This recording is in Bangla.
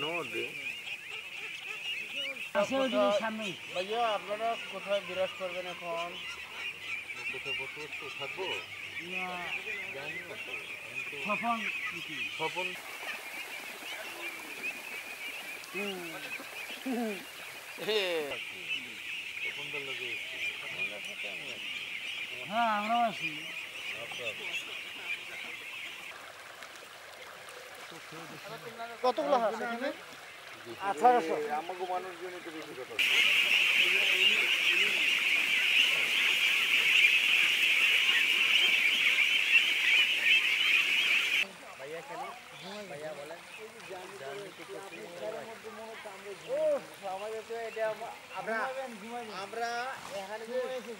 নদী। ভাইয়া আপনারা কোথায় বিরাজ করবেন এখন? কোথায় বসবাস থাকবো জানি না তো। স্বপন স্বপনদার লাগে হ্যাঁ আমরাও আছি। কতগুলো আছে এখানে? 1800। আমাকে মানুষজনই তো বেশি কথা। ভাইয়া কেন ভাইয়া বলেন আমাদের তো এটা আমরা এখানে ঘুমাইছি